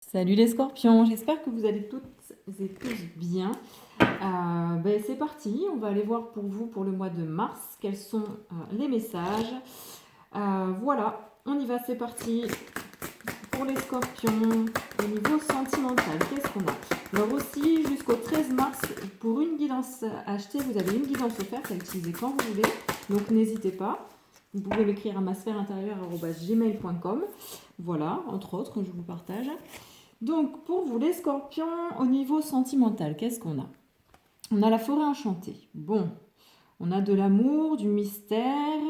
Salut les scorpions, j'espère que vous allez toutes et tous bien. C'est parti, on va aller voir pour vous pour le mois de mars quels sont les messages. Voilà, on y va, c'est parti. Pour les scorpions, au niveau sentimental, qu'est-ce qu'on a? Alors aussi, jusqu'au 13 mars, pour une guidance achetée, vous avez une guidance offerte à utiliser quand vous voulez. Donc n'hésitez pas. Vous pouvez m'écrire à masphèreintérieure@gmail.com. Voilà, entre autres, je vous partage. Donc, pour vous les scorpions, au niveau sentimental, qu'est-ce qu'on a? On a la forêt enchantée. Bon, on a de l'amour, du mystère,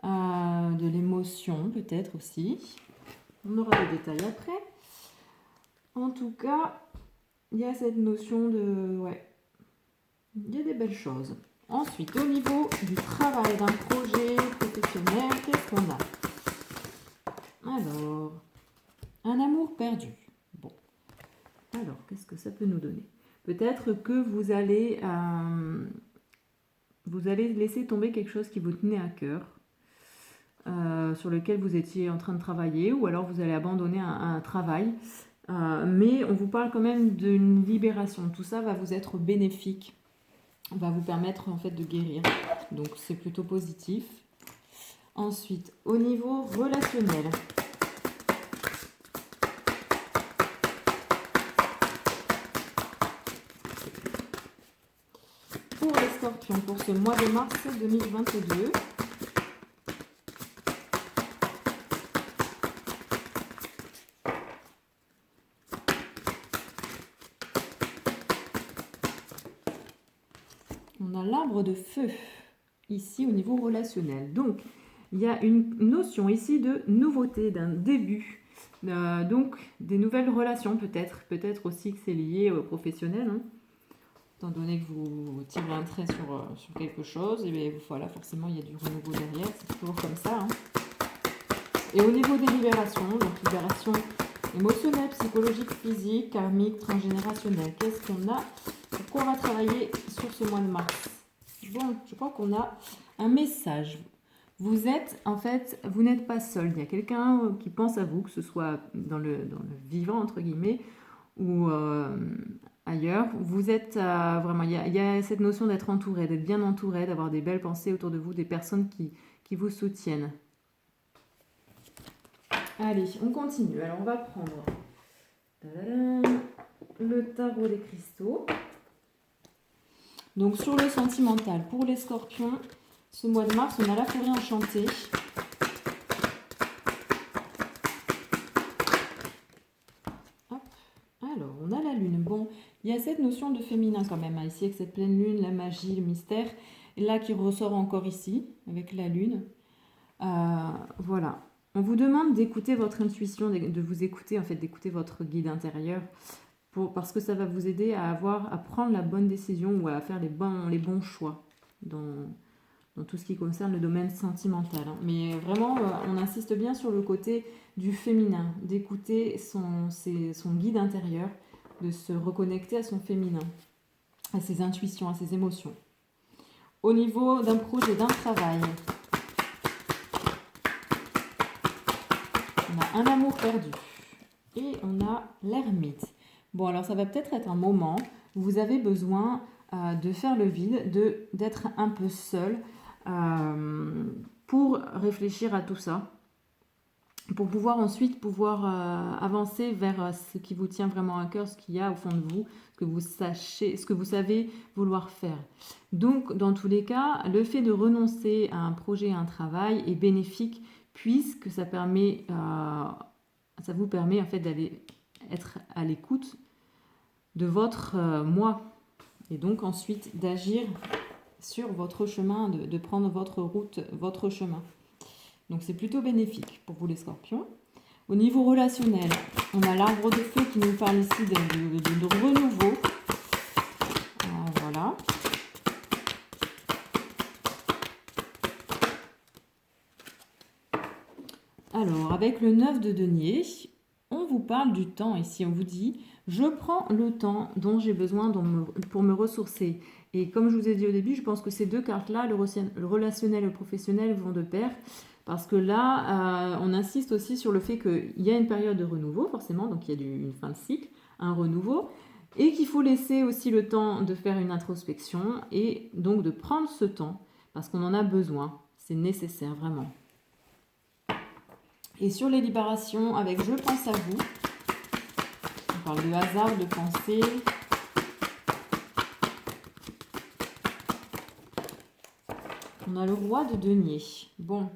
de l'émotion peut-être aussi. On aura des détails après. En tout cas, il y a cette notion de... Ouais, il y a des belles choses. Ensuite, au niveau du travail, d'un projet professionnel, qu'est-ce qu'on a? Alors, un amour perdu. Bon, alors, qu'est-ce que ça peut nous donner? Peut-être que vous allez laisser tomber quelque chose qui vous tenait à cœur, sur lequel vous étiez en train de travailler, ou alors vous allez abandonner un travail. Mais on vous parle quand même d'une libération. Tout ça va vous être bénéfique, va vous permettre en fait de guérir. Donc c'est plutôt positif. Ensuite, au niveau relationnel. Pour les scorpions, pour ce mois de mars 2022, on a l'arbre de feu ici au niveau relationnel. Donc, il y a une notion ici de nouveauté, d'un début. Donc, des nouvelles relations peut-être. Peut-être aussi que c'est lié au professionnel. Hein. Étant donné que vous tirez un trait sur quelque chose, et bien voilà, forcément, il y a du renouveau derrière. C'est toujours comme ça. Hein. Et au niveau des libérations, donc libération émotionnelle, psychologique, physique, karmique, transgénérationnelle. Qu'est-ce qu'on a? Pourquoi on va travailler sur ce mois de mars? Bon, je crois qu'on a un message. Vous êtes, en fait, vous n'êtes pas seul. Il y a quelqu'un qui pense à vous, que ce soit dans le vivant, entre guillemets, ou ailleurs. Vous êtes vraiment, il y a cette notion d'être entouré, d'être bien entouré, d'avoir des belles pensées autour de vous, des personnes qui vous soutiennent. Allez, on continue. Alors, on va prendre le tarot des cristaux. Donc, sur le sentimental, pour les scorpions, ce mois de mars, on a la forêt enchantée. Hop. Alors, on a la lune. Bon, il y a cette notion de féminin quand même, hein, ici, avec cette pleine lune, la magie, le mystère. Et là, qui ressort encore ici, avec la lune. Voilà. On vous demande d'écouter votre intuition, de vous écouter, en fait, d'écouter votre guide intérieur. Parce que ça va vous aider à prendre la bonne décision ou à faire les bons choix dans tout ce qui concerne le domaine sentimental. Hein. Mais vraiment, on insiste bien sur le côté du féminin, d'écouter son guide intérieur, de se reconnecter à son féminin, à ses intuitions, à ses émotions. Au niveau d'un projet, d'un travail, on a un amour perdu et on a l'ermite. Bon, alors ça va peut-être être un moment où vous avez besoin de faire le vide, d'être un peu seul pour réfléchir à tout ça, pour pouvoir ensuite avancer vers ce qui vous tient vraiment à cœur, ce qu'il y a au fond de vous, ce que vous savez vouloir faire. Donc, dans tous les cas, le fait de renoncer à un projet, à un travail est bénéfique puisque ça vous permet en fait d'aller être à l'écoute de votre moi et donc ensuite d'agir sur votre chemin, de prendre votre route, votre chemin. Donc c'est plutôt bénéfique pour vous les scorpions. Au niveau relationnel, on a l'arbre de feu qui nous parle ici de renouveau. Voilà. Alors, avec le 9 de denier, on vous parle du temps ici. On vous dit, je prends le temps dont j'ai besoin pour me ressourcer. Et comme je vous ai dit au début, je pense que ces deux cartes-là, le relationnel et le professionnel, vont de pair. Parce que là, on insiste aussi sur le fait qu'il y a une période de renouveau, forcément, donc il y a une fin de cycle, un renouveau, et qu'il faut laisser aussi le temps de faire une introspection et donc de prendre ce temps, parce qu'on en a besoin, c'est nécessaire vraiment. Et sur les libérations, avec Je pense à vous, on parle de hasard, de pensée. On a le roi de denier. Bon,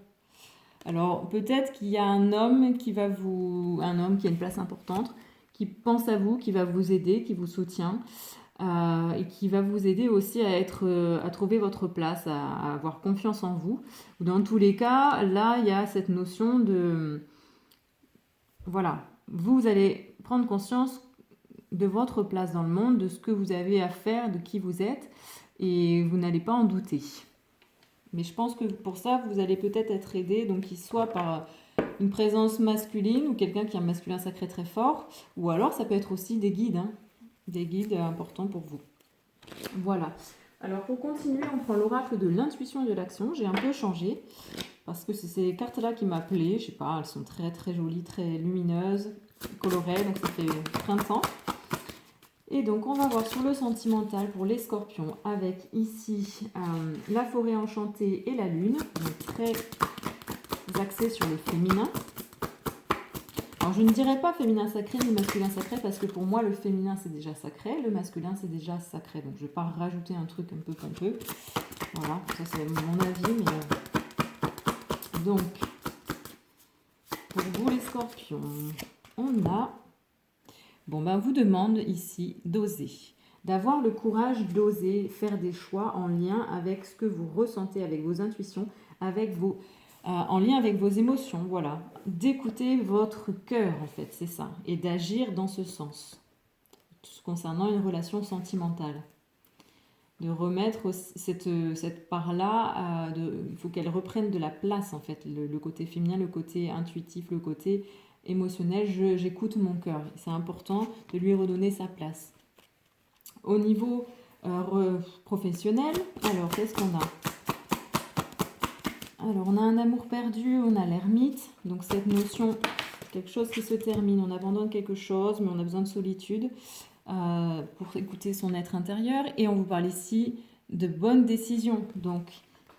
alors peut-être qu'il y a un homme qui a une place importante, qui pense à vous, qui va vous aider, qui vous soutient, et qui va vous aider aussi à trouver votre place, à avoir confiance en vous. Dans tous les cas, là, il y a cette notion de... Voilà, vous allez prendre conscience de votre place dans le monde, de ce que vous avez à faire, de qui vous êtes, et vous n'allez pas en douter. Mais je pense que pour ça, vous allez peut-être être aidé, donc qu'il soit par une présence masculine ou quelqu'un qui a un masculin sacré très fort, ou alors ça peut être aussi des guides, des guides importants pour vous. Voilà. Alors pour continuer, on prend l'oracle de l'intuition et de l'action. J'ai un peu changé parce que c'est ces cartes-là qui m'appelaient. Je sais pas, elles sont très très jolies, très lumineuses, colorées, donc ça fait printemps. Et donc on va voir sur le sentimental pour les scorpions avec ici la forêt enchantée et la lune, donc très axé sur le féminin. Alors je ne dirais pas féminin sacré ni masculin sacré parce que pour moi le féminin c'est déjà sacré, le masculin c'est déjà sacré. Donc je ne vais pas rajouter un truc un peu pompeux. Voilà, ça c'est mon avis. Mais donc pour vous les scorpions, on a... Bon ben vous demande ici d'oser, d'avoir le courage d'oser faire des choix en lien avec ce que vous ressentez, avec vos intuitions, en lien avec vos émotions, voilà. D'écouter votre cœur, en fait, c'est ça. Et d'agir dans ce sens, concernant une relation sentimentale. De remettre cette part-là, il faut qu'elle reprenne de la place, en fait. Le côté féminin, le côté intuitif, le côté émotionnel. J'écoute mon cœur. C'est important de lui redonner sa place. Au niveau professionnel, alors, qu'est-ce qu'on a ? Alors, on a un amour perdu, on a l'ermite. Donc, cette notion, quelque chose qui se termine. On abandonne quelque chose, mais on a besoin de solitude pour écouter son être intérieur. Et on vous parle ici de bonnes décisions. Donc,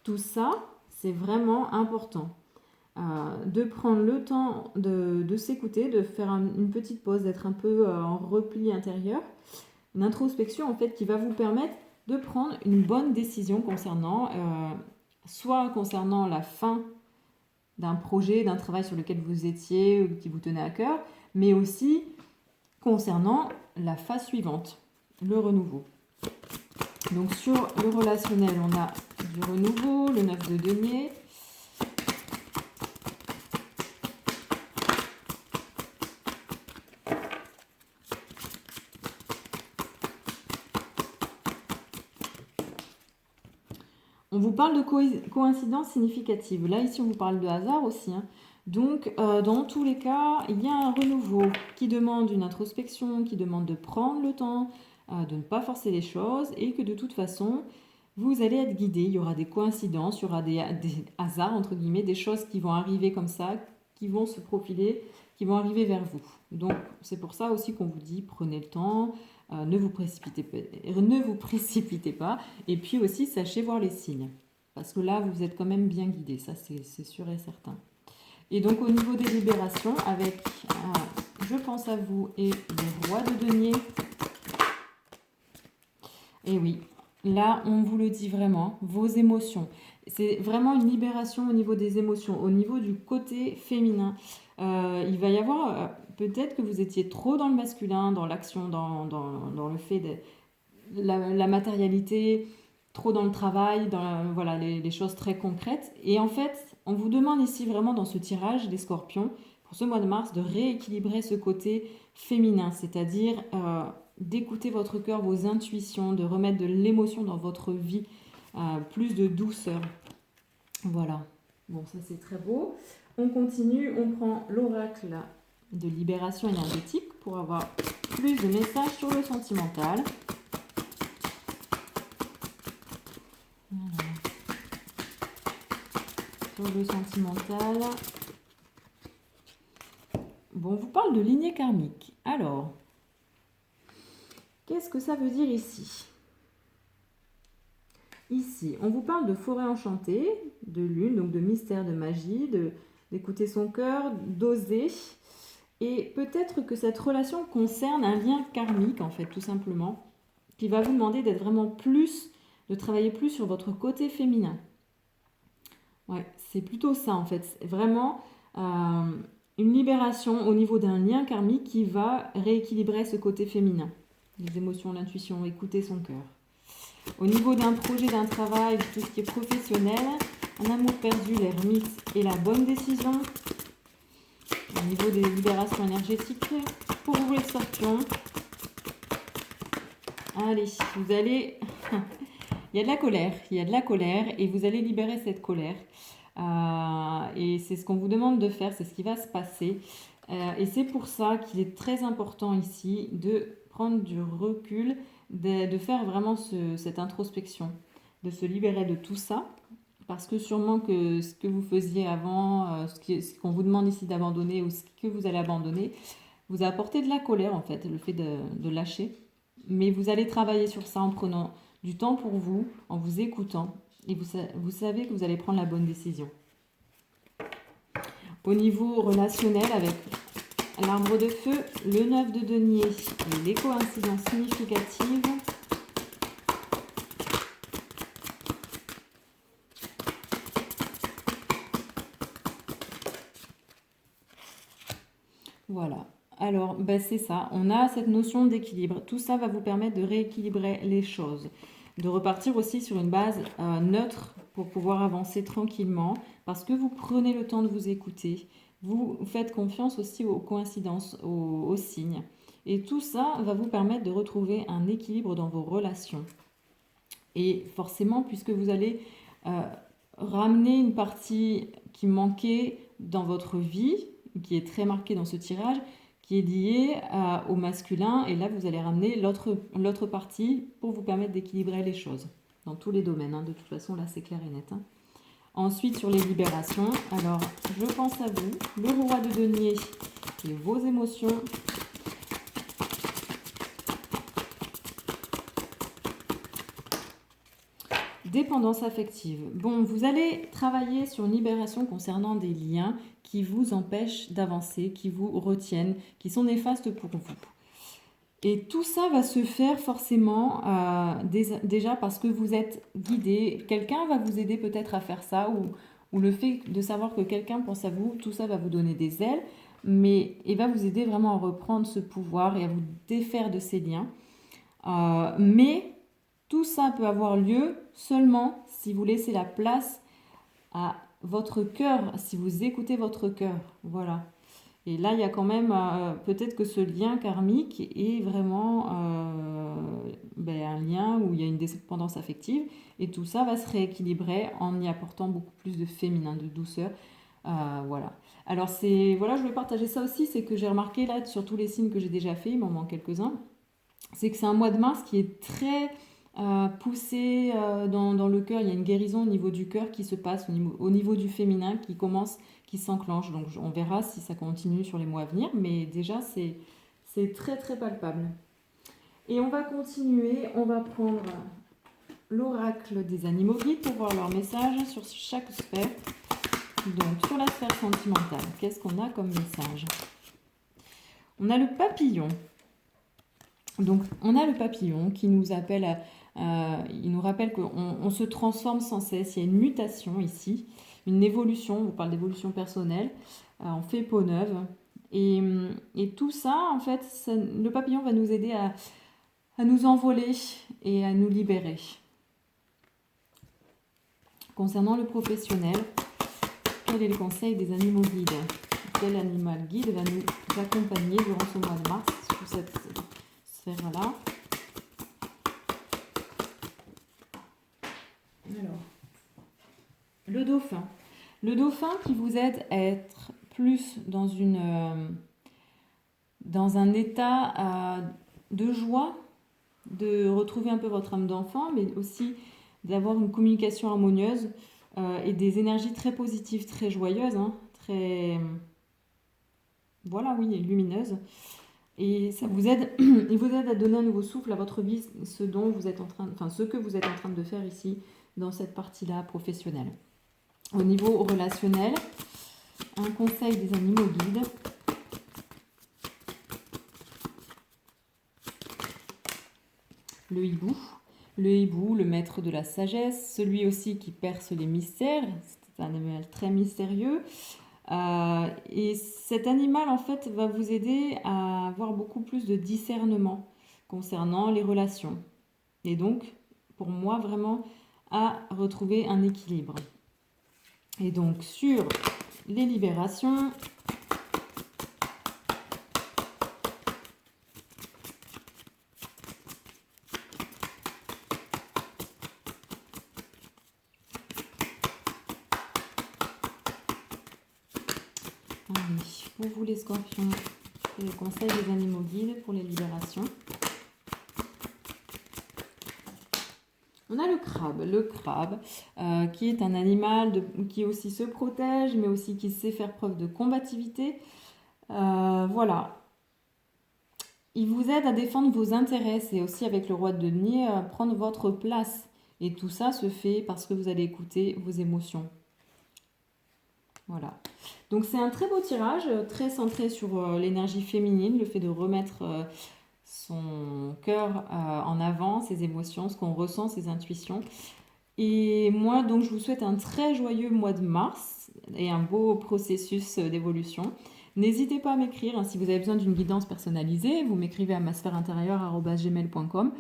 tout ça, c'est vraiment important. De prendre le temps de s'écouter, de faire une petite pause, d'être un peu en repli intérieur. Une introspection, en fait, qui va vous permettre de prendre une bonne décision soit concernant la fin d'un projet, d'un travail sur lequel vous étiez ou qui vous tenait à cœur, mais aussi concernant la phase suivante, le renouveau. Donc sur le relationnel, on a du renouveau, le 9 de denier. On vous parle de coïncidence significative. Là, ici, on vous parle de hasard aussi. Donc, dans tous les cas, il y a un renouveau qui demande une introspection, qui demande de prendre le temps, de ne pas forcer les choses et que de toute façon, vous allez être guidé. Il y aura des coïncidences, il y aura des hasards, entre guillemets, des choses qui vont arriver comme ça, qui vont se profiler, qui vont arriver vers vous. Donc, c'est pour ça aussi qu'on vous dit, prenez le temps, ne vous précipitez pas. Et puis aussi, sachez voir les signes. Parce que là, vous êtes quand même bien guidé. Ça, c'est sûr et certain. Et donc, au niveau des libérations, avec Je pense à vous et le roi de denier. Et oui, là, on vous le dit vraiment, vos émotions. C'est vraiment une libération au niveau des émotions, au niveau du côté féminin. Il va y avoir... peut-être que vous étiez trop dans le masculin, dans l'action, dans le fait de la matérialité, trop dans le travail, dans voilà, les choses très concrètes. Et en fait, on vous demande ici vraiment dans ce tirage des scorpions, pour ce mois de mars, de rééquilibrer ce côté féminin, c'est-à-dire d'écouter votre cœur, vos intuitions, de remettre de l'émotion dans votre vie, plus de douceur. Voilà. Bon, ça c'est très beau. On continue, on prend l'oracle de libération énergétique pour avoir plus de messages sur le sentimental. Voilà. sur le sentimental. Bon, on vous parle de lignée karmique. Alors, qu'est-ce que ça veut dire ici? Ici, on vous parle de forêt enchantée, de lune, donc de mystère, de magie, d'écouter son cœur, d'oser. Et peut-être que cette relation concerne un lien karmique, en fait, tout simplement, qui va vous demander d'être vraiment plus, de travailler plus sur votre côté féminin. Ouais, c'est plutôt ça, en fait. C'est vraiment une libération au niveau d'un lien karmique qui va rééquilibrer ce côté féminin. Les émotions, l'intuition, écouter son cœur. Au niveau d'un projet, d'un travail, de tout ce qui est professionnel, un amour perdu, l'ermite et la bonne décision. Au niveau des libérations énergétiques, pour vous les scorpions. Allez, vous allez... il y a de la colère et vous allez libérer cette colère. Et c'est ce qu'on vous demande de faire, c'est ce qui va se passer. Et c'est pour ça qu'il est très important ici de prendre du recul, de faire vraiment cette introspection, de se libérer de tout ça, parce que sûrement que ce que vous faisiez avant, ce qu'on vous demande ici d'abandonner ou ce que vous allez abandonner, vous a apporté de la colère en fait, le fait de lâcher. Mais vous allez travailler sur ça en prenant du temps pour vous, en vous écoutant, et vous savez que vous allez prendre la bonne décision. Au niveau relationnel, avec l'arbre de feu, le 9 de denier et les coïncidences significatives. Voilà. Alors, c'est ça. On a cette notion d'équilibre. Tout ça va vous permettre de rééquilibrer les choses. De repartir aussi sur une base neutre pour pouvoir avancer tranquillement. Parce que vous prenez le temps de vous écouter. Vous faites confiance aussi aux coïncidences, aux signes. Et tout ça va vous permettre de retrouver un équilibre dans vos relations. Et forcément, puisque vous allez ramener une partie qui manquait dans votre vie, qui est très marquée dans ce tirage, qui est liée au masculin. Et là, vous allez ramener l'autre partie pour vous permettre d'équilibrer les choses dans tous les domaines. De toute façon, là, c'est clair et net. Ensuite, sur les libérations, alors, je pense à vous, le roi de denier et vos émotions. Dépendance affective. Bon, vous allez travailler sur une libération concernant des liens qui vous empêchent d'avancer, qui vous retiennent, qui sont néfastes pour vous. Et tout ça va se faire forcément déjà parce que vous êtes guidé. Quelqu'un va vous aider peut-être à faire ça ou le fait de savoir que quelqu'un pense à vous, tout ça va vous donner des ailes, mais il va vous aider vraiment à reprendre ce pouvoir et à vous défaire de ces liens. Mais tout ça peut avoir lieu seulement si vous laissez la place à votre cœur, si vous écoutez votre cœur. Voilà. Et là, il y a quand même peut-être que ce lien karmique est vraiment un lien où il y a une dépendance affective. Et tout ça va se rééquilibrer en y apportant beaucoup plus de féminin, de douceur. Voilà. Alors, je voulais partager ça aussi, c'est que j'ai remarqué là, sur tous les signes que j'ai déjà fait, il m'en manque quelques-uns, c'est que c'est un mois de mars qui est très poussé dans le cœur. Il y a une guérison au niveau du cœur qui se passe, au niveau du féminin qui commence, qui s'enclenche. Donc on verra si ça continue sur les mois à venir, mais déjà c'est très très palpable. Et on va continuer, on va prendre l'oracle des animaux guides pour voir leur message sur chaque sphère. Donc sur la sphère sentimentale, qu'est-ce qu'on a comme message? On a le papillon. Donc on a le papillon qui nous appelle il nous rappelle qu'on se transforme sans cesse, il y a une mutation ici, une évolution, on vous parle d'évolution personnelle, on fait peau neuve. Et tout ça, en fait, le papillon va nous aider à nous envoler et à nous libérer. Concernant le professionnel, quel est le conseil des animaux guides? Quel animal guide va nous accompagner durant ce mois de mars sur cette sphère-là? Alors, le dauphin. Le dauphin qui vous aide à être plus dans un état de joie, de retrouver un peu votre âme d'enfant, mais aussi d'avoir une communication harmonieuse. et des énergies très positives, très joyeuses, hein, très, voilà, oui, lumineuses. Et ça vous aide, il vous aide à donner un nouveau souffle à votre vie, ce dont vous êtes en train, enfin ce que vous êtes en train de faire ici dans cette partie-là professionnelle. Au niveau relationnel, un conseil des animaux guides. Le hibou. Le hibou, le maître de la sagesse, celui aussi qui perce les mystères. C'est un animal très mystérieux. Et cet animal, en fait, va vous aider à avoir beaucoup plus de discernement concernant les relations. Et donc, pour moi, vraiment, à retrouver un équilibre. Et donc, sur les libérations, pour vous les scorpions, et le conseil des animaux guides pour les libérations. On a le crabe qui est un animal qui aussi se protège, mais aussi qui sait faire preuve de combativité. Voilà. Il vous aide à défendre vos intérêts, c'est aussi avec le roi de denier à prendre votre place. Et tout ça se fait parce que vous allez écouter vos émotions. Voilà. Donc c'est un très beau tirage, très centré sur l'énergie féminine, le fait de remettre son cœur en avant, ses émotions, ce qu'on ressent, ses intuitions. Et moi, donc, je vous souhaite un très joyeux mois de mars et un beau processus d'évolution. N'hésitez pas à m'écrire, hein, si vous avez besoin d'une guidance personnalisée, vous m'écrivez à masphèreintérieure@gmail.com.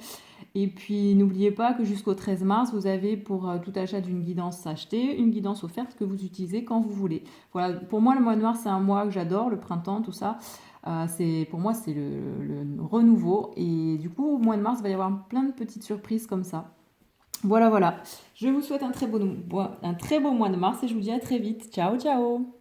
Et puis n'oubliez pas que jusqu'au 13 mars, vous avez pour tout achat d'une guidance achetée, une guidance offerte que vous utilisez quand vous voulez. Voilà, pour moi le mois de mars c'est un mois que j'adore, le printemps, tout ça. Pour moi c'est le renouveau et du coup au mois de mars il va y avoir plein de petites surprises comme ça. Voilà, voilà. Je vous souhaite un très beau mois de mars et je vous dis à très vite. Ciao, ciao!